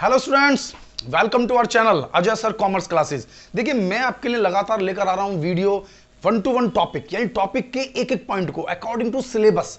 Hello students, welcome to our channel Ajay sir commerce classes. देखिए, मैं आपके लिए लगातार लेकर आ रहा हूं वीडियो 1 to 1 टॉपिक, यानी टॉपिक के एक एक पॉइंट को अकॉर्डिंग टू सिलेबस।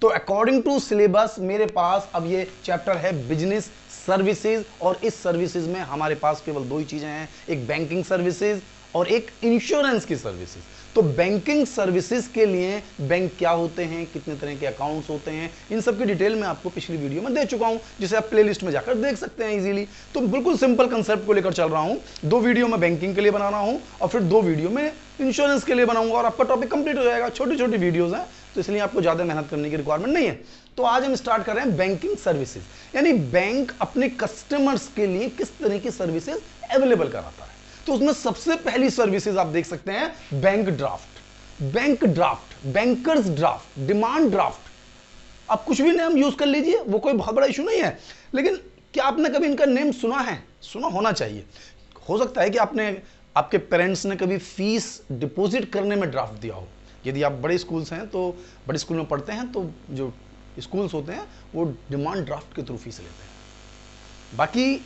तो अकॉर्डिंग टू सिलेबस मेरे पास अब ये चैप्टर है बिजनेस सर्विसेज, और इस सर्विसेज में हमारे पास केवल दो ही चीजें हैं, एक बैंकिंग सर्विसेज और एक इंश्योरेंस की सर्विसेज। तो बैंकिंग सर्विसेज के लिए बैंक क्या होते हैं, कितने तरह के अकाउंट्स होते हैं, इन सब की डिटेल मैं आपको पिछली वीडियो में दे चुका हूं, जिसे आप प्लेलिस्ट में जाकर देख सकते हैं इजीली। तो बिल्कुल सिंपल कंसेप्ट को लेकर चल रहा हूं। 2 वीडियो मैं बैंकिंग के लिए बना रहा हूं और फिर 2 वीडियो में इंश्योरेंस के लिए बनाऊंगा, और आपका टॉपिक कंप्लीट हो जाएगा। छोटी छोटी वीडियोज हैं, तो इसलिए आपको ज्यादा मेहनत करने की रिक्वायरमेंट नहीं है। तो आज हम स्टार्ट कर रहे हैं बैंकिंग सर्विसेज, यानी बैंक अपने कस्टमर्स के लिए किस तरह की सर्विसेज अवेलेबल कराता है। तो उसमें सबसे पहली सर्विसेज आप देख सकते हैं bank draft, bankers draft, demand draft. आप कुछ भी नेम यूज कर लीजिए, वो कोई बहुत बड़ा इशू नहीं है। लेकिन क्या आपने कभी इनका नेम सुना है? सुना होना चाहिए। हो सकता है कि आपके पेरेंट्स ने कभी फीस डिपॉजिट करने में ड्राफ्ट दिया हो। यदि आप बड़े स्कूल्स हैं, तो बड़े स्कूल में पढ़ते हैं, तो जो स्कूल्स होते हैं वो डिमांड ड्राफ्ट के थ्रू फीस लेते हैं। बाकी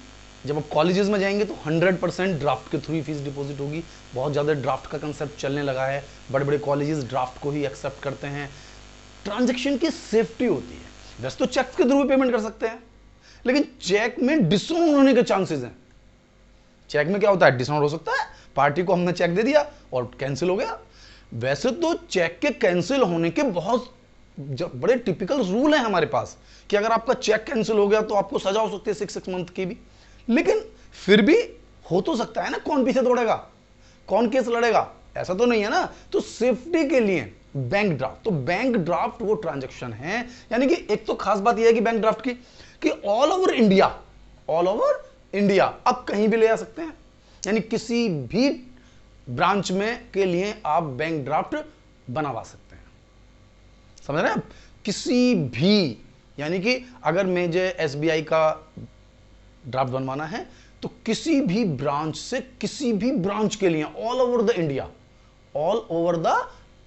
जब आप कॉलेजेस में जाएंगे तो 100% ड्राफ्ट के थ्रू ही फीस डिपॉजिट होगी। बहुत ज़्यादा ड्राफ्ट का कंसेप्ट चलने लगा है, बड़े बड़े कॉलेजेस ड्राफ्ट को ही एक्सेप्ट करते हैं। ट्रांजैक्शन की सेफ्टी होती है। वैसे तो चेक के थ्रू भी पेमेंट कर सकते हैं, लेकिन चेक में डिसऑनर होने के चांसेस हैं। चेक में क्या होता है, डिसऑनर हो सकता है। पार्टी को हमने चेक दे दिया और कैंसिल हो गया। वैसे तो चेक के कैंसिल होने के बहुत बड़े टिपिकल रूल है हमारे पास, कि अगर आपका चेक कैंसिल हो गया तो आपको सजा हो सकती है 6 मंथ की भी। लेकिन फिर भी हो तो सकता है ना, कौन पीछे दौड़ेगा, कौन केस लड़ेगा, ऐसा तो नहीं है ना। तो सेफ्टी के लिए बैंक ड्राफ्ट, तो बैंक ड्राफ्ट वो ट्रांजैक्शन है, यानी कि एक तो खास बात यह है कि बैंक ड्राफ्ट की कि ऑल ओवर इंडिया आप कहीं भी ले आ सकते हैं, यानी किसी भी ब्रांच में के लिए आप बैंक ड्राफ्ट बनवा सकते हैं। समझ रहे हैं आप? किसी भी, यानी कि अगर मुझे एसबीआई का ड्राफ्ट बनवाना है तो किसी भी ब्रांच से किसी भी ब्रांच के लिए ऑल ओवर द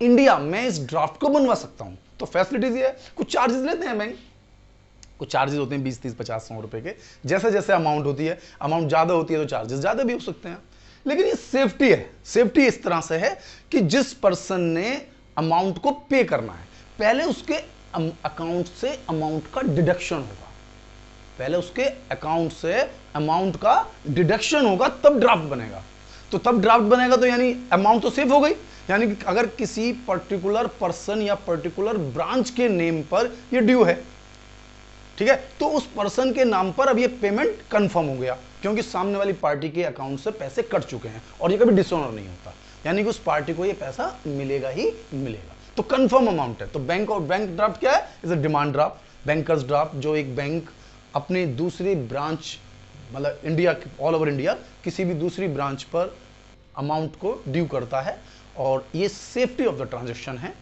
इंडिया मैं इस ड्राफ्ट को बनवा सकता हूं। तो फैसिलिटीज ये है। कुछ चार्जेस लेते हैं बैंक, कुछ चार्जेस होते हैं 20, 30, 50, 100 रुपए के। जैसे जैसे अमाउंट होती है, अमाउंट ज्यादा होती है तो चार्जेस ज्यादा भी हो सकते हैं। लेकिन ये सेफ्टी है। सेफ्टी इस तरह से है कि जिस पर्सन ने अमाउंट को पे करना है, पहले उसके अकाउंट से अमाउंट का डिडक्शन होगा, तब ड्राफ्ट बनेगा। तो तब ड्राफ्ट बनेगा तो यानी अमाउंट तो सेव हो गई। यानी कि अगर किसी पर्टिकुलर पर्सन या पर्टिकुलर ब्रांच के नेम पर ये ड्यू है, ठीक है, तो उस पर्सन के नाम पर अब ये पेमेंट कंफर्म हो गया, क्योंकि सामने वाली पार्टी के अकाउंट से पैसे कट चुके हैं और ये कभी डिसऑनर नहीं होता, यानी कि उस पार्टी को ये पैसा मिलेगा ही मिलेगा। तो कंफर्म अमाउंट है। तो बैंक ड्राफ्ट क्या है? Is a demand draft, bankers draft, जो एक बैंक अपने दूसरी ब्रांच, मतलब इंडिया, ऑल ओवर इंडिया किसी भी दूसरी ब्रांच पर अमाउंट को ड्यू करता है, और ये सेफ्टी ऑफ द ट्रांजैक्शन है,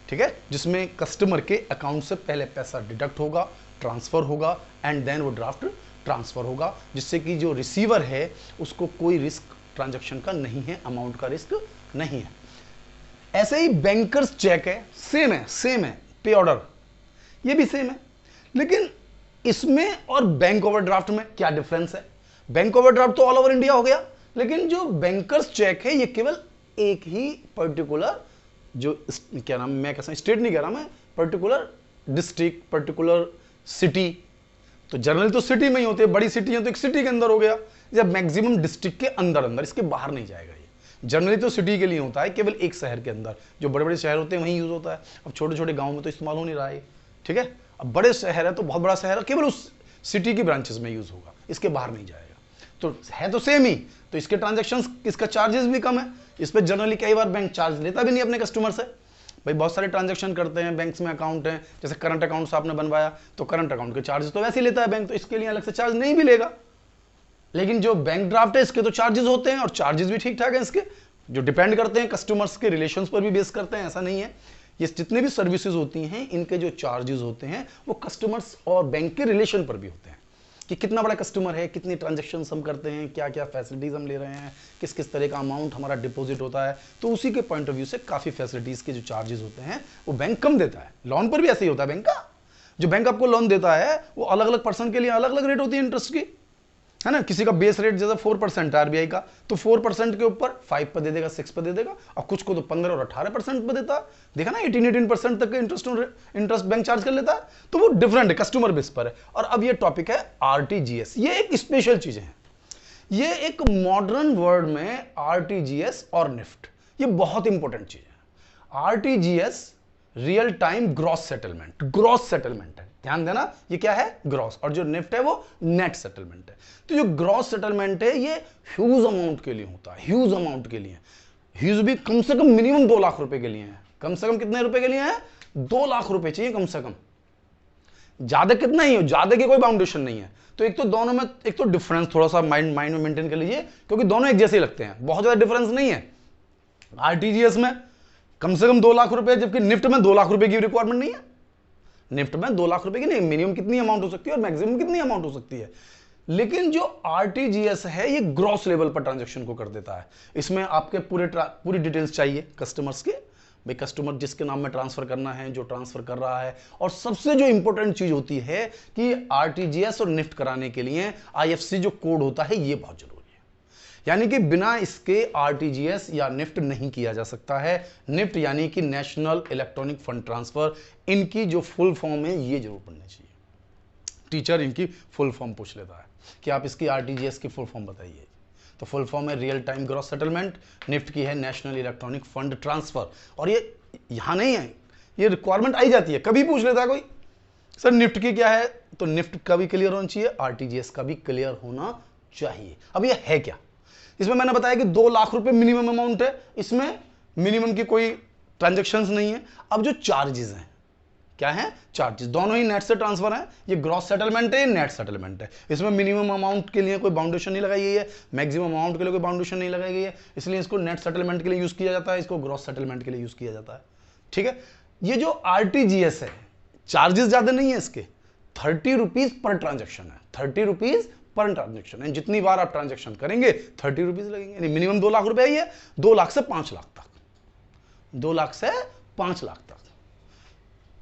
ठीक है, जिसमें कस्टमर के अकाउंट से पहले पैसा डिडक्ट होगा, ट्रांसफर होगा, एंड देन वो ड्राफ्ट ट्रांसफर होगा, जिससे कि जो रिसीवर है उसको कोई रिस्क ट्रांजैक्शन का नहीं है, अमाउंट का रिस्क नहीं है। ऐसे ही बैंकर्स चेक है, सेम है, पे ऑर्डर ये भी सेम है। लेकिन इसमें और बैंक ओवरड्राफ्ट में क्या डिफरेंस है? बैंक ओवरड्राफ्ट तो ऑल ओवर इंडिया हो गया, लेकिन जो बैंकर्स चेक है ये केवल एक ही पर्टिकुलर, जो क्या नाम, मैं कैसा स्टेट नहीं कह रहा मैं, पर्टिकुलर डिस्ट्रिक्ट, पर्टिकुलर सिटी। तो जनरली तो सिटी में ही होते हैं, बड़ी सिटी है तो एक सिटी के अंदर हो गया, जब मैक्सिमम डिस्ट्रिक्ट के अंदर, इसके बाहर नहीं जाएगा ये। जनरली तो सिटी के लिए होता है, केवल एक शहर के अंदर, जो बड़े बड़े शहर होते हैं वहीं यूज होता है। अब छोटे छोटे गाँव में तो इस्तेमाल हो नहीं रहा है, ठीक है। अब बड़े शहर है तो बहुत बड़ा शहर है, केवल उस सिटी की ब्रांचेस में यूज होगा, इसके बाहर नहीं जाएगा। तो है तो सेम ही, तो इसके ट्रांजैक्शंस, इसका चार्जेस भी कम है। इस पर जनरली कई बार बैंक चार्ज लेता भी नहीं अपने कस्टमर से। भाई बहुत सारे ट्रांजैक्शन करते हैं, बैंक्स में अकाउंट है, जैसे करंट अकाउंट आपने बनवाया तो करंट अकाउंट के चार्जेस तो वैसे ही लेता है बैंक, तो इसके लिए अलग से चार्ज नहीं भी लेगा। लेकिन जो बैंक ड्राफ्ट है इसके तो चार्जेस होते हैं, और चार्जेस भी ठीक ठाक है इसके, जो डिपेंड करते हैं कस्टमर्स के रिलेशंस पर भी बेस करते हैं, ऐसा नहीं है। ये जितने भी सर्विसेज होती हैं, इनके जो चार्जेस होते हैं वो कस्टमर्स और बैंक के रिलेशन पर भी होते हैं, कि कितना बड़ा कस्टमर है, कितनी ट्रांजैक्शन हम करते हैं, क्या क्या फैसिलिटीज हम ले रहे हैं, किस किस तरह का अमाउंट हमारा डिपॉजिट होता है। तो उसी के पॉइंट ऑफ व्यू से काफ़ी फैसिलिटीज़ के जो चार्जेस होते हैं वो बैंक कम देता है। लोन पर भी ऐसे ही होता है बैंक का, जो बैंक आपको लोन देता है वो अलग अलग पर्सन के लिए अलग अलग रेट होती है इंटरेस्ट की, है ना। किसी का बेस रेट जैसे 4% है आरबीआई का, तो 4% के ऊपर 5 पर दे देगा, 6 पर दे देगा, और कुछ को तो 15 और 18% पर देता है। देखा ना, 18% तक के इंटरेस्ट बैंक चार्ज कर लेता है। तो वो डिफरेंट है, कस्टमर बेस पर है। और अब ये टॉपिक है आरटीजीएस। ये एक स्पेशल चीजें हैं, ये एक मॉडर्न वर्ल्ड में आरटीजीएस और निफ्ट, ये बहुत इंपॉर्टेंट चीज है। RTGS real time gross settlement, gross settlement है, ध्यान देना, ये क्या है, ग्रॉस। और जो निफ्ट है वो नेट सेटलमेंट है। तो जो ग्रॉस सेटलमेंट है ये ह्यूज अमाउंट के लिए होता है, ह्यूज अमाउंट के लिए। ह्यूज भी कम से कम मिनिमम 2 लाख रुपए के लिए है। कम से कम कितने रुपए के लिए है, 2 लाख रुपए चाहिए कम से कम। ज्यादा कितना ही हो, ज्यादा की कोई बाउंडेशन नहीं है। तो एक तो दोनों में, एक तो डिफरेंस थोड़ा सा माइंड में मेंटेन कर लीजिए, क्योंकि दोनों एक जैसे ही लगते हैं, बहुत ज्यादा डिफरेंस नहीं है। आरटीजीएस में कम से कम 2 लाख रुपए, जबकि निफ्ट में 2 लाख रुपए की रिक्वायरमेंट नहीं है। निफ्ट में 2 लाख रुपए की नहीं, मिनिमम कितनी अमाउंट हो सकती है और मैक्सिमम कितनी अमाउंट हो सकती है। लेकिन जो आरटीजीएस है ये ग्रॉस लेवल पर ट्रांजैक्शन को कर देता है। इसमें आपके पूरी डिटेल्स चाहिए कस्टमर्स के, भाई कस्टमर जिसके नाम में ट्रांसफर करना है, जो ट्रांसफर कर रहा है। और सबसे जो इंपॉर्टेंट चीज होती है कि आरटीजीएस और निफ्ट कराने के लिए आईएफएससी जो कोड होता है ये बहुत जरूरी है। यानी कि बिना इसके आरटीजीएस या निफ्ट नहीं किया जा सकता है। निफ्ट यानी कि नेशनल इलेक्ट्रॉनिक फंड ट्रांसफर, इनकी जो फुल फॉर्म है ये जरूर पढ़नी चाहिए। टीचर इनकी फुल फॉर्म पूछ लेता है कि आप इसकी आरटीजीएस की फुल फॉर्म बताइए, तो फुल फॉर्म है real time gross settlement, NEFT की है नेशनल इलेक्ट्रॉनिक फंड ट्रांसफर। और ये यहां नहीं है, ये रिक्वायरमेंट आई जाती है, कभी पूछ लेता है कोई, सर निफ्ट की क्या है, तो निफ्ट का भी क्लियर होना चाहिए, आरटीजीएस का भी क्लियर होना चाहिए। अब ये है क्या, इसमें मैंने बताया कि 2 लाख रुपए मिनिमम अमाउंट है, इसमें मिनिमम की कोई ट्रांजेक्शन्स नहीं है। अब जो चार्जेस हैं, क्या है, चार्जेस, दोनों ही नेट से ट्रांसफर है। ये ग्रॉस सेटलमेंट है, ये नेट सेटलमेंट है। इसमें मिनिमम अमाउंट के लिए कोई बाउंडेशन नहीं लगाई गई है, मैक्सिमम अमाउंट के लिए कोई बाउंडेशन नहीं लगाई गई है, इसलिए इसको नेट सेटलमेंट के लिए यूज किया जाता है, इसको ग्रॉस सेटलमेंट के लिए यूज किया जाता है। ठीक है, ये जो आरटीजीएस है, चार्जेस ज्यादा नहीं है इसके, 30 रुपीज पर ट्रांजेक्शन है, 30 रुपीज पर ट्रांजेक्शन है। जितनी बार आप ट्रांजेक्शन करेंगे 30 रुपीज लगेंगे। मिनिमम 2 लाख रुपए ही है, 2 लाख से 5 लाख तक, 2 लाख से 5 लाख तक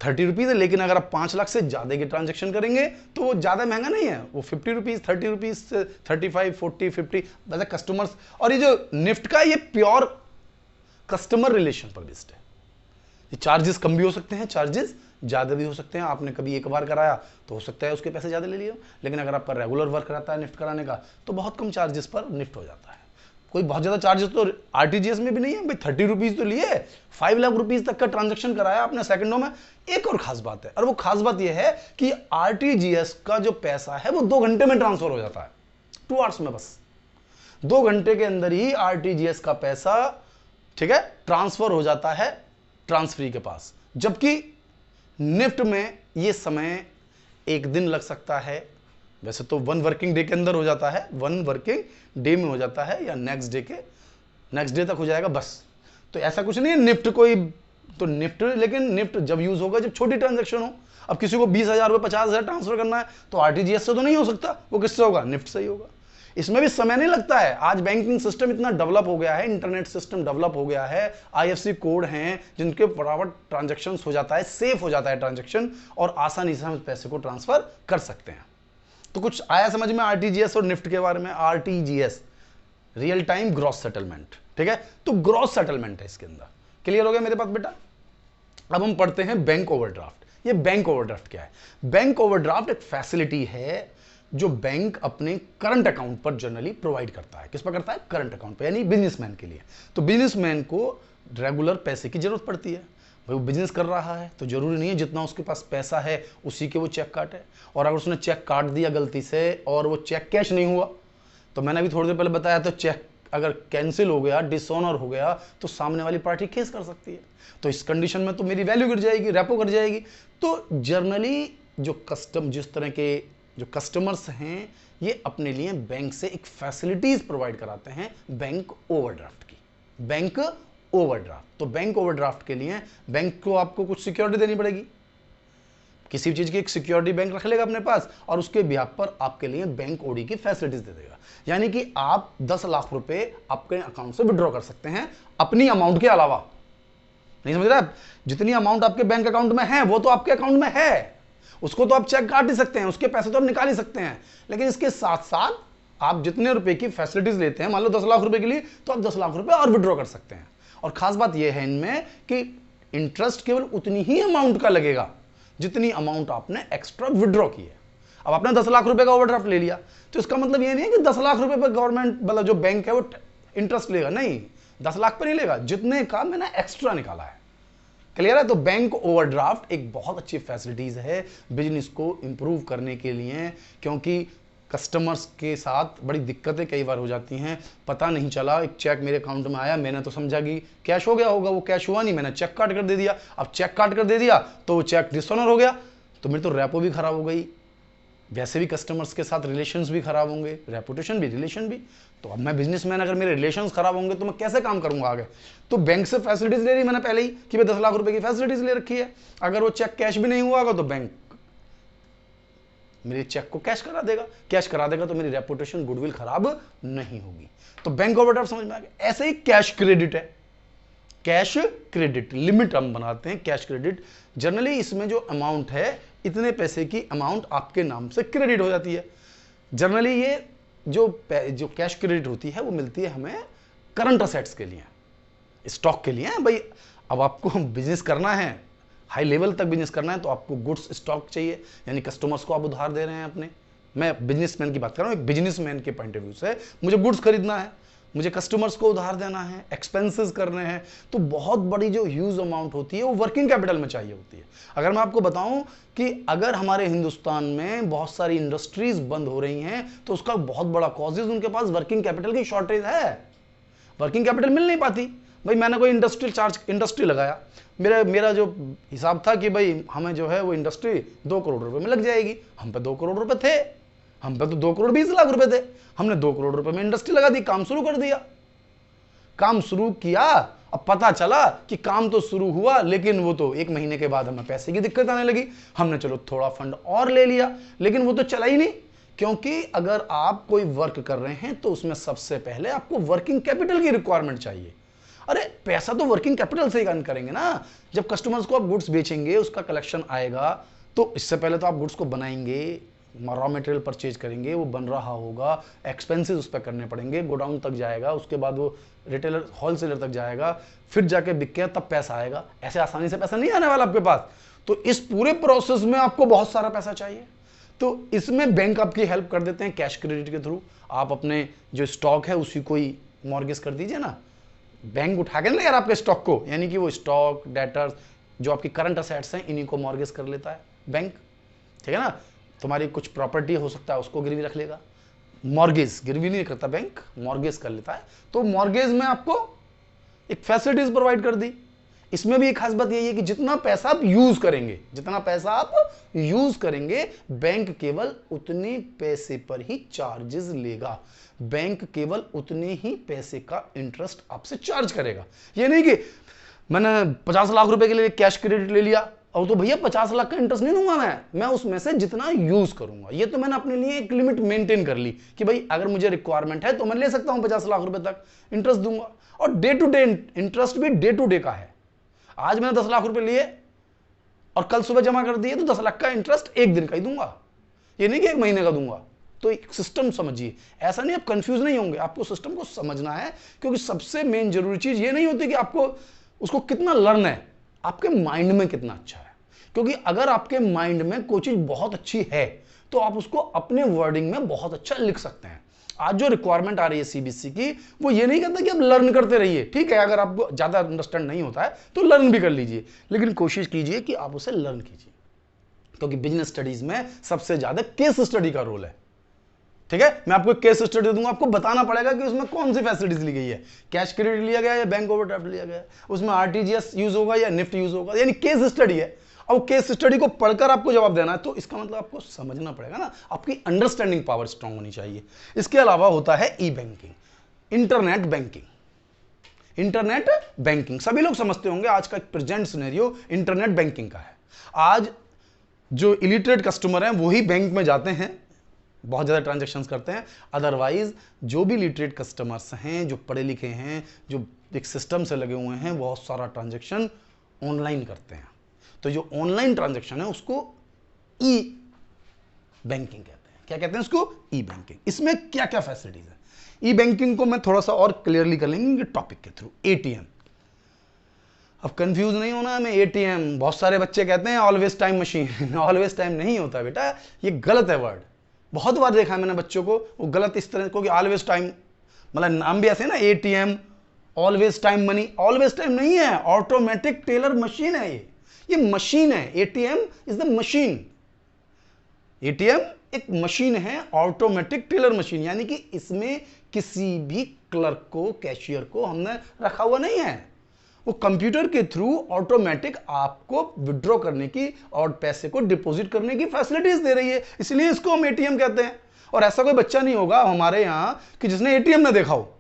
30 रुपीज है। लेकिन अगर आप 5 लाख से ज्यादा की ट्रांजेक्शन करेंगे तो वो ज्यादा महंगा नहीं है, वो 50 रुपीज, 30 रुपीज, 35, 40, 50 वैसे कस्टमर्स। और ये जो निफ्ट का, ये प्योर कस्टमर रिलेशन पर बेस्ड है। ये चार्जेस कम भी हो सकते हैं, चार्जेस ज्यादा भी हो सकते हैं। आपने कभी एक बार कराया तो हो सकता है उसके पैसे ज्यादा ले लिए, लेकिन अगर आपका रेगुलर वर्क रहता है निफ्ट कराने का तो बहुत कम चार्जेस पर निफ्ट हो जाता है। कोई बहुत ज्यादा चार्जेस तो आरटीजीएस में भी नहीं है भाई, 30 रुपीज तो लिए, 5 लाख रुपीज तक का ट्रांजेक्शन कराया आपने सेकंडों में। एक और खास बात है, और वो खास बात यह है कि आरटीजीएस का जो पैसा है वो 2 घंटे में ट्रांसफर हो जाता है, 2 आवर्स में, बस 2 घंटे के अंदर ही आरटीजीएस का पैसा, ठीक है, ट्रांसफर हो जाता है ट्रांसफरी के पास। जबकि निफ्ट में ये समय 1 दिन लग सकता है, वैसे तो 1 वर्किंग डे के अंदर हो जाता है, 1 वर्किंग डे में हो जाता है, या नेक्स्ट डे तक हो जाएगा बस। तो ऐसा कुछ नहीं है निफ्ट कोई, तो निफ्ट, लेकिन निफ्ट जब यूज होगा जब छोटी ट्रांजैक्शन हो। अब किसी को 20,000 रुपए 50,000 ट्रांसफर करना है तो आरटीजीएस से तो नहीं हो सकता, वो किससे होगा, निफ्ट से ही होगा। इसमें भी समय नहीं लगता है। आज बैंकिंग सिस्टम इतना डेवलप हो गया है, इंटरनेट सिस्टम डेवलप हो गया है, आईएफएससी कोड हैं जिनके फटाफट ट्रांजैक्शंस हो जाता है, सेफ हो जाता है ट्रांजैक्शन, और आसानी से हम पैसे को ट्रांसफर कर सकते हैं। तो कुछ आया समझ में आरटीजीएस और निफ्ट के बारे में। RTGS real time gross settlement, ठीक है, तो ग्रॉस सेटलमेंट है इसके अंदर। क्लियर हो गया मेरे पास बेटा। अब हम पढ़ते हैं बैंक ओवरड्राफ्ट। ये बैंक ओवरड्राफ्ट क्या है? बैंक ओवरड्राफ्ट एक फैसिलिटी है जो बैंक अपने करंट अकाउंट पर जनरली प्रोवाइड करता है। किस पर करता है? करंट अकाउंट पर, यानी बिजनेसमैन के लिए। तो बिजनेसमैन को रेगुलर पैसे की जरूरत पड़ती है, भाई वो बिजनेस कर रहा है तो जरूरी नहीं है जितना उसके पास पैसा है उसी के वो चेक काटे। और अगर उसने चेक काट दिया गलती से और वो चेक कैश नहीं हुआ, तो मैंने अभी थोड़ी देर पहले बताया था, चेक अगर कैंसिल हो गया, डिसऑनर हो गया, तो सामने वाली पार्टी केस कर सकती है। तो इस कंडीशन में तो मेरी वैल्यू गिर जाएगी, रेपो गिर जाएगी। तो जर्नली जिस तरह के जो कस्टमर्स हैं ये अपने लिए बैंक से एक फैसिलिटीज प्रोवाइड कराते हैं, बैंक ओवरड्राफ्ट की। बैंक ओवरड्राफ्ट, तो बैंक ओवरड्राफ्ट के लिए बैंक को आपको कुछ सिक्योरिटी देनी पड़ेगी, किसी भी चीज की एक सिक्योरिटी बैंक रख लेगा अपने पास, और उसके बिहाफ पर आपके लिए बैंक ओडी की फैसिलिटीज दे देगा। यानी कि आप 10 लाख रुपए आपके अकाउंट से विड्रॉ कर सकते हैं अपनी अमाउंट के अलावा। नहीं समझ रहे आप? जितनी अमाउंट आपके बैंक अकाउंट में है वो तो आपके अकाउंट में है, उसको तो आप चेक काट ही सकते हैं, उसके पैसे तो आप निकाल ही सकते हैं, लेकिन इसके साथ साथ आप जितने रुपए की फैसिलिटीज लेते हैं, मान लो 10 लाख रुपए के लिए, तो आप 10 लाख रुपए और विड्रॉ कर सकते हैं। और खास बात यह है इनमें कि इंटरेस्ट केवल उतनी ही अमाउंट का लगेगा जितनी अमाउंट आपने एक्स्ट्रा विड्रॉ की है। अब आपने 10 लाख रुपए का ओवरड्राफ्ट ले लिया, तो इसका मतलब ये नहीं है कि 10 लाख रुपए पर गवर्नमेंट मतलब जो बैंक है वो इंटरेस्ट लेगा, नहीं, 10 लाख पर नहीं लेगा, जितने का मैंने एक्स्ट्रा निकाला है। क्लियर है? तो बैंक ओवरड्राफ्ट एक बहुत अच्छी फैसिलिटीज है बिजनेस को इंप्रूव करने के लिए, क्योंकि कस्टमर्स के साथ बड़ी दिक्कतें कई बार हो जाती हैं। पता नहीं चला, एक चेक मेरे अकाउंट में आया, मैंने तो समझा कि कैश हो गया होगा, वो कैश हुआ नहीं, मैंने चेक काट कर दे दिया। अब चेक काट कर दे दिया तो वो चेक डिसऑनर हो गया, तो मेरी तो रेपो भी खराब हो गई, वैसे भी कस्टमर्स के साथ रिलेशंस भी खराब होंगे, रेपुटेशन भी, रिलेशन भी। तो अब मैं बिजनेसमैन, अगर मेरे रिलेशंस खराब होंगे तो मैं कैसे काम करूंगा आगे? तो बैंक से फैसिलिटीज ले रही मैंने पहले ही कि भाई 10 लाख रुपए की फैसिलिटीज ले रखी है, अगर वो चेक कैश भी नहीं हुआ होगा तो बैंक मेरे चेक को कैश करा देगा, कैश करा देगा तो मेरी रेपुटेशन, गुडविल खराब नहीं होगी। तो बैंक ओवरड्राफ्ट समझ में आ गया। ऐसे ही कैश क्रेडिट है, कैश क्रेडिट लिमिट हम बनाते हैं, कैश क्रेडिट जनरली इसमें जो अमाउंट है, इतने पैसे की अमाउंट आपके नाम से क्रेडिट हो जाती है। जनरली ये जो कैश क्रेडिट होती है वो मिलती है हमें करंट असेट्स के लिए, स्टॉक के लिए। भाई अब आपको बिजनेस करना है, हाई लेवल तक बिजनेस करना है, तो आपको गुड्स स्टॉक चाहिए, यानी कस्टमर्स को आप उधार दे रहे हैं अपने। मैं बिजनेसमैन की बात कर रहा हूं, एक बिजनेसमैन के पॉइंट ऑफ व्यू से मुझे गुड्स खरीदना है, मुझे कस्टमर्स को उधार देना है, एक्सपेंसेस करने हैं, तो बहुत बड़ी जो ह्यूज अमाउंट होती है वो वर्किंग कैपिटल में चाहिए होती है। अगर मैं आपको बताऊं कि अगर हमारे हिंदुस्तान में बहुत सारी इंडस्ट्रीज बंद हो रही हैं, तो उसका बहुत बड़ा कॉजेज उनके पास वर्किंग कैपिटल की शॉर्टेज है, वर्किंग कैपिटल मिल नहीं पाती। भाई मैंने कोई इंडस्ट्री लगाया, मेरा जो हिसाब था कि भाई हमें जो है वो इंडस्ट्री 2 करोड़ रुपए में लग जाएगी, हम पे 2 करोड़ रुपए थे, हम पे तो 2 करोड़ 20 लाख रुपए थे, हमने 2 करोड़ रुपए में इंडस्ट्री लगा दी, काम शुरू कर दिया, काम शुरू किया। अब पता चला कि काम तो शुरू हुआ, लेकिन वो तो 1 महीने के बाद हमें पैसे की दिक्कत आने लगी, हमने चलो थोड़ा फंड और ले लिया, लेकिन वो तो चला ही नहीं। क्योंकि अगर आप कोई वर्क कर रहे हैं तो उसमें सबसे पहले आपको वर्किंग कैपिटल की रिक्वायरमेंट चाहिए। अरे पैसा तो वर्किंग कैपिटल से ही अर्न करेंगे ना। जब कस्टमर्स को आप गुड्स बेचेंगे, उसका कलेक्शन आएगा, तो इससे पहले तो आप गुड्स को बनाएंगे, रॉ मटेरियल परचेज करेंगे, वो बन रहा होगा, एक्सपेंसेस उस पर करने पड़ेंगे, गोडाउन तक जाएगा, उसके बाद वो रिटेलर होलसेलर तक जाएगा, फिर जाके बिके तब पैसा आएगा। ऐसे आसानी से पैसा नहीं आने वाला आपके पास। तो इस पूरे प्रोसेस में आपको बहुत सारा पैसा चाहिए, तो इसमें बैंक आपकी हेल्प कर देते हैं कैश क्रेडिट के थ्रू। आप अपने जो स्टॉक है उसी को ही मॉर्गेज कर दीजिए ना, बैंक उठा के ना यार आपके स्टॉक को, यानी कि वो स्टॉक, डेटर्स, जो आपकी करंट असेट्स हैं, इन्हीं को मॉर्गेज कर लेता है बैंक, ठीक है ना। तुम्हारी कुछ प्रॉपर्टी हो सकता है उसको गिरवी रख लेगा, मॉर्गेज गिरवी नहीं करता बैंक, मॉर्गेज कर लेता है। तो मॉर्गेज में आपको एक फैसिलिटीज प्रोवाइड कर दी। इसमें भी एक खास बात यही है कि जितना पैसा आप यूज करेंगे, जितना पैसा आप यूज करेंगे, बैंक केवल उतने पैसे पर ही चार्जेस लेगा, बैंक केवल उतने ही पैसे का इंटरेस्ट आपसे चार्ज करेगा। ये नहीं कि मैंने 50 लाख रुपए के लिए कैश क्रेडिट ले लिया और तो भैया 50 लाख का इंटरेस्ट नहीं दूंगा, मैं उसमें से जितना यूज करूंगा। ये तो मैंने अपने लिए एक लिमिट मेंटेन कर ली कि भाई अगर मुझे रिक्वायरमेंट है तो मैं ले सकता हूं 50 लाख रुपए तक इंटरेस्ट दूंगा। और डे टू डे इंटरेस्ट भी डे टू डे का है। आज मैंने 10 लाख रुपए लिए और कल सुबह जमा कर दिए, तो 10 लाख का इंटरेस्ट एक दिन का ही दूंगा, ये नहीं कि 1 महीने का दूंगा। तो एक सिस्टम समझिए, ऐसा नहीं, आप कंफ्यूज नहीं होंगे, आपको सिस्टम को समझना है। क्योंकि सबसे मेन जरूरी चीज ये नहीं होती कि आपको उसको कितना लर्न है, आपके माइंड में कितना अच्छा है। क्योंकि अगर आपके माइंड में कोई चीज बहुत अच्छी है तो आप उसको अपने वर्डिंग में बहुत अच्छा लिख सकते हैं। आज जो रिक्वायरमेंट आ रही है सीबीएसई की, वो ये नहीं कहता कि आप लर्न करते रहिए, ठीक है, अगर आपको ज्यादा अंडरस्टैंड नहीं होता है तो लर्न भी कर लीजिए, लेकिन कोशिश कीजिए कि आप उसे लर्न कीजिए। क्योंकि बिजनेस स्टडीज में सबसे ज्यादा केस स्टडी का रोल है, ठीक है। मैं आपको केस स्टडी दूंगा, आपको बताना पड़ेगा कि उसमें कौन सी फैसिलिटीज ली गई है, कैश क्रेडिट लिया गया या बैंक ओवरड्राफ्ट लिया गया, उसमें आरटीजीएस यूज होगा या निफ्ट यूज होगा, यानी केस स्टडी है। अब केस स्टडी को पढ़कर आपको जवाब देना है, तो इसका मतलब आपको समझना पड़ेगा ना, आपकी अंडरस्टैंडिंग पावर स्ट्रांग होनी चाहिए। इसके अलावा होता है e banking, internet banking. Internet banking सभी लोग समझते होंगे, आज का प्रेजेंट सिनेरियो इंटरनेट बैंकिंग का है। आज जो इलिटरेट कस्टमर हैं वही बैंक में जाते हैं, बहुत ज्यादा ट्रांजैक्शंस करते हैं। अदरवाइज जो भी लिटरेट कस्टमर्स हैं, जो पढ़े लिखे हैं, जो एक सिस्टम से लगे हुए हैं, बहुत सारा ट्रांजैक्शन ऑनलाइन करते हैं। तो जो ऑनलाइन ट्रांजैक्शन है उसको ई बैंकिंग कहते हैं। क्या कहते हैं इसको? ई बैंकिंग। इसमें क्या क्या फैसिलिटीज है? ई बैंकिंग को मैं थोड़ा सा और क्लियरली कर लेंगे टॉपिक के थ्रू। एटीएम, अब कंफ्यूज नहीं होना हमें। एटीएम, बहुत सारे बच्चे कहते हैं always time machine. Always time नहीं होता बेटा, ये गलत है वर्ड। बहुत बार देखा है मैंने बच्चों को, वो गलत इस तरह को कि ऑलवेज टाइम, मतलब नाम भी ऐसे है ना, ATM, always time money. Always time नहीं है, ऑटोमेटिक टेलर मशीन है ये मशीन है। ATM is the machine. ATM एक मशीन है, ऑटोमेटिक टेलर मशीन, यानी कि इसमें किसी भी क्लर्क को, कैशियर को हमने रखा हुआ नहीं है। वो कंप्यूटर के थ्रू ऑटोमेटिक आपको विड्रॉ करने की और पैसे को डिपॉजिट करने की फैसिलिटीज दे रही है, इसलिए इसको हम एटीएम कहते हैं। और ऐसा कोई बच्चा नहीं होगा हमारे यहां कि जिसने एटीएम ना देखा हो।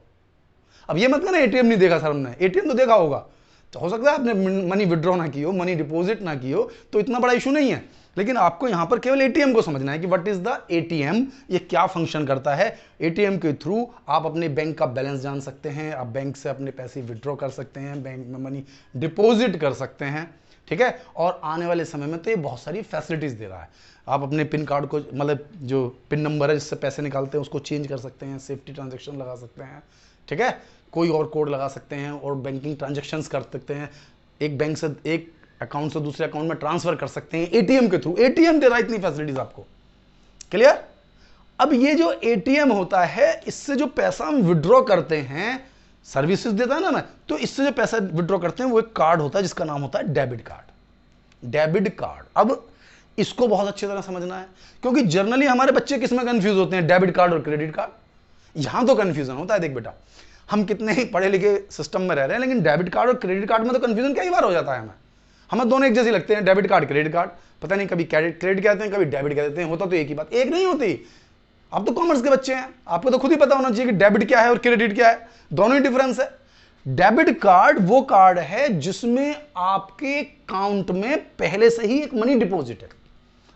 अब ये मत कहना एटीएम नहीं देखा सर हमने, एटीएम तो देखा होगा। तो हो सकता है आपने मनी विड्रॉ ना की हो, मनी डिपॉजिट ना की हो, तो इतना बड़ा इशू नहीं है। लेकिन आपको यहां पर केवल एटीएम को समझना है कि व्हाट इज द एटीएम, ये क्या फंक्शन करता है। एटीएम के थ्रू आप अपने बैंक का बैलेंस जान सकते हैं, आप बैंक से अपने पैसे विड्रॉ कर सकते हैं, बैंक में मनी डिपॉजिट कर सकते हैं, ठीक है। और आने वाले समय में तो ये बहुत सारी फैसिलिटीज दे रहा है। आप अपने पिन कार्ड को, मतलब जो पिन नंबर है जिससे पैसे निकालते हैं, उसको चेंज कर सकते हैं, सेफ्टी ट्रांजेक्शन लगा सकते हैं, ठीक है, कोई और कोड लगा सकते हैं और बैंकिंग ट्रांजेक्शन्स कर सकते हैं, एक बैंक से एक अकाउंट से दूसरे अकाउंट में ट्रांसफर कर सकते हैं एटीएम के थ्रू। एटीएम दे रहा है इतनी फैसिलिटीज आपको, क्लियर। अब ये जो एटीएम होता है, इससे जो पैसा हम विड्रॉ करते हैं, सर्विसेज देता है ना मैं, तो इससे जो पैसा विड्रॉ करते हैं वो एक कार्ड होता है जिसका नाम होता है डेबिट कार्ड। डेबिट कार्ड, अब इसको बहुत अच्छी तरह समझना है, क्योंकि जनरली हमारे बच्चे किसमें कंफ्यूज होते हैं, डेबिट कार्ड और क्रेडिट कार्ड। यहां तो कंफ्यूजन होता है। देख बेटा, हम कितने ही पढ़े लिखे सिस्टम में रह रहे हैं, लेकिन डेबिट कार्ड और क्रेडिट कार्ड में तो कंफ्यूजन कई बार हो जाता है हमें दोनों एक जैसे लगते हैं, डेबिट कार्ड क्रेडिट कार्ड, पता नहीं कभी क्रेडिट कहते हैं, कभी डेबिट कहते हैं, होता तो एक ही बात, एक नहीं होती। आप तो कॉमर्स के बच्चे हैं, आपको तो खुद ही पता होना चाहिए कि डेबिट क्या है और क्रेडिट क्या है, दोनों ही डिफरेंस है। डेबिट कार्ड वो कार्ड है जिसमें आपके अकाउंट में पहले से ही एक मनी डिपॉजिट है,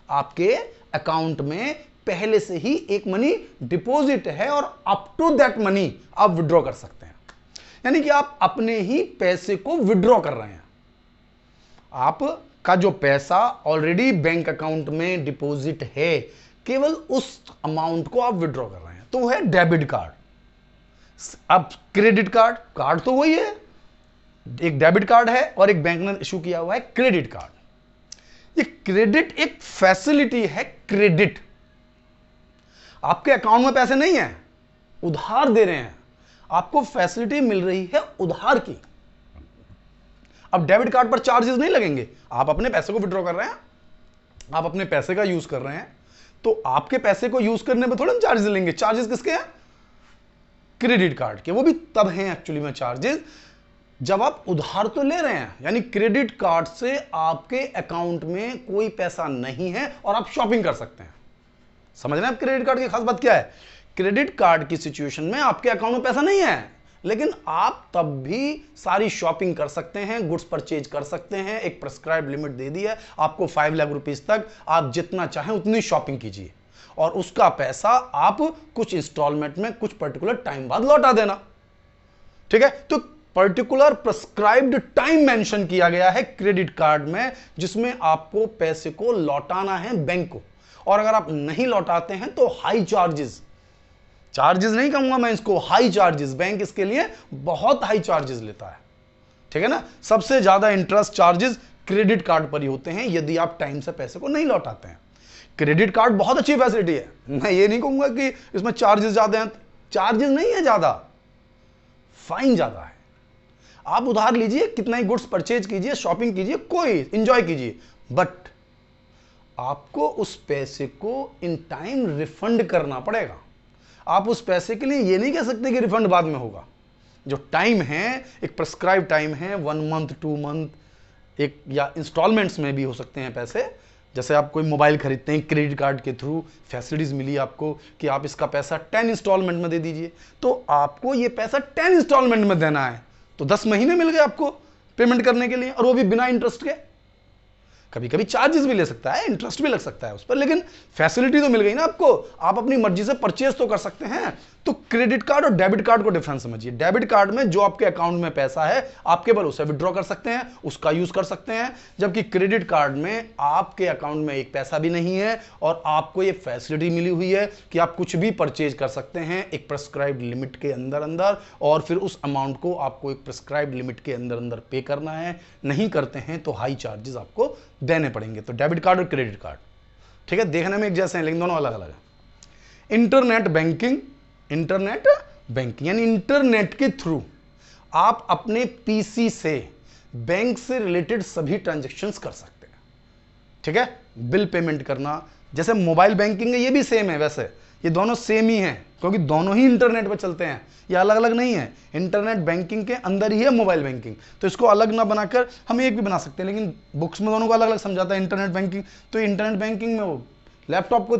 आपके अकाउंट में पहले से ही एक मनी डिपॉजिट है और अप टू दैट मनी आप विड्रॉ कर सकते हैं, यानी कि आप अपने ही पैसे को विड्रॉ कर रहे हैं। आपका जो पैसा ऑलरेडी बैंक अकाउंट में डिपॉजिट है, केवल उस अमाउंट को आप विड्रॉ कर रहे हैं, तो वो है डेबिट कार्ड। अब क्रेडिट कार्ड, कार्ड तो वही है, एक डेबिट कार्ड है और एक बैंक ने इशू किया हुआ है क्रेडिट कार्ड। ये क्रेडिट एक फैसिलिटी है। क्रेडिट, आपके अकाउंट में पैसे नहीं है, उधार दे रहे हैं, आपको फैसिलिटी मिल रही है उधार की। अब डेबिट कार्ड पर चार्जेस नहीं लगेंगे, आप अपने पैसे को विड्रॉ कर रहे हैं, आप अपने पैसे का यूज कर रहे हैं, तो आपके पैसे को यूज करने पर थोड़ा चार्जेस लेंगे। चार्जेस किसके हैं? क्रेडिट कार्ड के। वो भी तब हैं एक्चुअली में चार्जेस जब आप उधार तो ले रहे हैं, यानी क्रेडिट कार्ड से आपके अकाउंट में कोई पैसा नहीं है और आप शॉपिंग कर सकते हैं। समझ रहे हैं आप क्रेडिट कार्ड की खास बात क्या है? क्रेडिट कार्ड की सिचुएशन में आपके अकाउंट में पैसा नहीं है, लेकिन आप तब भी सारी शॉपिंग कर सकते हैं, गुड्स परचेज कर सकते हैं। एक प्रेस्क्राइब लिमिट दे दी है आपको 5 लाख रुपीस तक, आप जितना चाहें उतनी शॉपिंग कीजिए और उसका पैसा आप कुछ इंस्टॉलमेंट में कुछ पर्टिकुलर टाइम बाद लौटा देना, ठीक है। तो पर्टिकुलर प्रेस्क्राइब्ड टाइम मेंशन किया गया है क्रेडिट कार्ड में, जिसमें आपको पैसे को लौटाना है बैंक को, और अगर आप नहीं लौटाते हैं तो हाई चार्जेस नहीं कहूंगा मैं इसको, हाई चार्जेस, बैंक इसके लिए बहुत हाई चार्जेस लेता है, ठीक है ना। सबसे ज्यादा इंटरेस्ट चार्जेस क्रेडिट कार्ड पर ही होते हैं यदि आप टाइम से पैसे को नहीं लौटाते हैं। क्रेडिट कार्ड बहुत अच्छी फैसिलिटी है, मैं ये नहीं कहूंगा कि इसमें चार्जेस ज्यादा हैं, चार्जेस नहीं है ज्यादा, फाइन ज्यादा है। आप उधार लीजिए, कितना ही गुड्स परचेज कीजिए, शॉपिंग कीजिए, कोई इंजॉय कीजिए, बट आपको उस पैसे को इन टाइम रिफंड करना पड़ेगा। आप उस पैसे के लिए ये नहीं कह सकते कि रिफंड बाद में होगा। जो टाइम है, एक प्रेस्क्राइब टाइम है, 1 मंथ 2 मंथ, एक या इंस्टॉलमेंट्स में भी हो सकते हैं पैसे। जैसे आप कोई मोबाइल खरीदते हैं, क्रेडिट कार्ड के थ्रू फैसिलिटीज मिली आपको कि आप इसका पैसा 10 इंस्टॉलमेंट में दे दीजिए, तो आपको ये पैसा 10 इंस्टॉलमेंट में देना है, तो 10 महीने मिल गए आपको पेमेंट करने के लिए, और वो भी बिना इंटरेस्ट के। कभी कभी चार्जेस भी ले सकता है, इंटरेस्ट भी लग सकता है उस पर, लेकिन फैसिलिटी तो मिल गई ना आपको, आप अपनी मर्जी से परचेज तो कर सकते हैं। तो क्रेडिट कार्ड और डेबिट कार्ड को डिफरेंस समझिए। डेबिट कार्ड में जो आपके अकाउंट में पैसा है आप केवल उसे विड्रॉ कर सकते हैं, उसका यूज कर सकते हैं, जबकि क्रेडिट कार्ड में आपके अकाउंट में एक पैसा भी नहीं है और आपको ये फैसिलिटी मिली हुई है कि आप कुछ भी परचेज कर सकते हैं एक प्रेस्क्राइब्ड लिमिट के अंदर अंदर, और फिर उस अमाउंट को आपको एक प्रेस्क्राइब्ड लिमिट के अंदर अंदर पे करना है। नहीं करते हैं तो हाई चार्जेस आपको देने पड़ेंगे। तो डेबिट कार्ड और क्रेडिट कार्ड ठीक है, देखने में एक जैसे हैं लेकिन दोनों अलग अलग है। इंटरनेट बैंकिंग, इंटरनेट बैंकिंग यानी इंटरनेट के थ्रू आप अपने पीसी से बैंक से रिलेटेड सभी ट्रांजैक्शंस कर सकते हैं। ठीक है, बिल पेमेंट करना, जैसे मोबाइल बैंकिंग है ये भी सेम है, वैसे ये दोनों सेम ही हैं क्योंकि दोनों ही इंटरनेट पर चलते हैं, ये अलग अलग नहीं है। इंटरनेट बैंकिंग के अंदर ही है मोबाइल बैंकिंग, तो इसको अलग ना बनाकर हम एक भी बना सकते हैं, लेकिन बुक्स में दोनों को अलग अलग समझाता है। इंटरनेट बैंकिंग तो इंटरनेट बैंकिंग में वो लैपटॉप को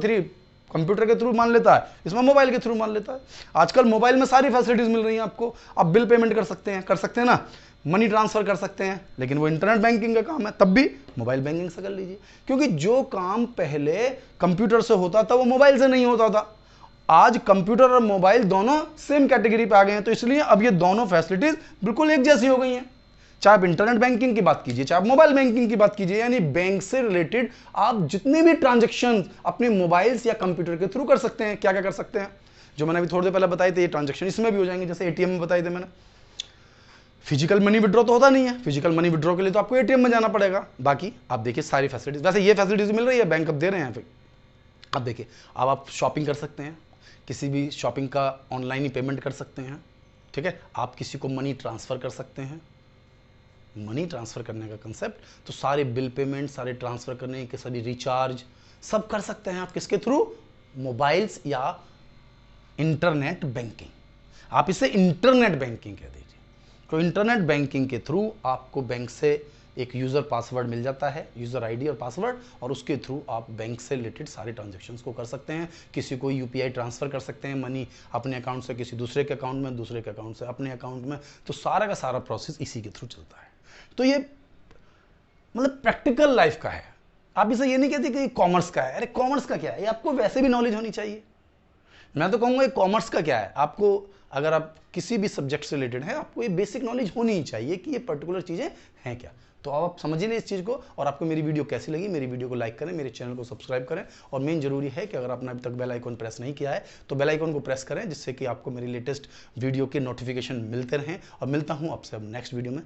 कंप्यूटर के थ्रू मान लेता है, इसमें मोबाइल के थ्रू मान लेता है। आजकल मोबाइल में सारी फैसिलिटीज मिल रही हैं आपको, आप बिल पेमेंट कर सकते हैं ना, मनी ट्रांसफर कर सकते हैं, लेकिन वो इंटरनेट बैंकिंग का काम है, तब भी मोबाइल बैंकिंग से कर लीजिए, क्योंकि जो काम पहले कंप्यूटर से होता था वो मोबाइल से नहीं होता था। आज कंप्यूटर और मोबाइल दोनों सेम कैटेगरी पे आ गए हैं, तो इसलिए अब ये दोनों फैसिलिटीज बिल्कुल एक जैसी हो गई हैं। चाहे आप इंटरनेट बैंकिंग की बात कीजिए, चाहे आप मोबाइल बैंकिंग की बात कीजिए, यानी बैंक से रिलेटेड आप जितने भी ट्रांजैक्शन अपने मोबाइल्स या कंप्यूटर के थ्रू कर सकते हैं। क्या क्या कर सकते हैं, जो मैंने अभी थोड़ी देर पहले बताए थे ये ट्रांजैक्शन इसमें भी हो जाएंगे, जैसे एटीएम में बताए थे मैंने। फिजिकल मनी विड्रॉ तो होता नहीं है, फिजिकल मनी विड्रॉ के लिए तो आपको एटीएम में जाना पड़ेगा। बाकी आप देखिए सारी फैसिलिटीज, वैसे ये फैसिलिटीज मिल रही है, बैंक अब दे रहे हैं। फिर अब देखिए, अब आप शॉपिंग कर सकते हैं, किसी भी शॉपिंग का ऑनलाइन ही पेमेंट कर सकते हैं। ठीक है, आप किसी को मनी ट्रांसफर कर सकते हैं। मनी ट्रांसफर करने का कंसेप्ट, तो सारे बिल पेमेंट, सारे ट्रांसफर करने के सभी रिचार्ज सब कर सकते हैं आप किसके थ्रू, मोबाइल्स या इंटरनेट बैंकिंग। आप इसे इंटरनेट बैंकिंग कह दीजिए। तो इंटरनेट बैंकिंग के थ्रू आपको बैंक से एक यूज़र पासवर्ड मिल जाता है, यूज़र आईडी और पासवर्ड, और उसके थ्रू आप बैंक से रिलेटेड सारे ट्रांजैक्शंस को कर सकते हैं। किसी को यूपीआई ट्रांसफ़र कर सकते हैं, मनी अपने अकाउंट से किसी दूसरे के अकाउंट में, दूसरे के अकाउंट से अपने अकाउंट में, तो सारा का सारा प्रोसेस इसी के थ्रू चलता है। तो ये मतलब प्रैक्टिकल लाइफ का है। आप इसे ये नहीं कहते कि कॉमर्स का है, अरे कॉमर्स का क्या है, ये आपको वैसे भी नॉलेज होनी चाहिए। मैं तो कहूँगा कॉमर्स का क्या है, आपको अगर आप किसी भी सब्जेक्ट से रिलेटेड है आपको ये बेसिक नॉलेज होनी ही चाहिए कि ये पर्टिकुलर चीज़ें हैं क्या। तो अब आप समझिए इस चीज़ को, और आपको मेरी वीडियो कैसी लगी, मेरी वीडियो को लाइक करें, मेरे चैनल को सब्सक्राइब करें, और मेन जरूरी है कि अगर आपने अभी तक बेल आइकन प्रेस नहीं किया है तो बेल आइकन को प्रेस करें, जिससे कि आपको मेरी लेटेस्ट वीडियो के नोटिफिकेशन मिलते रहें। और मिलता हूँ आपसे अब नेक्स्ट वीडियो में।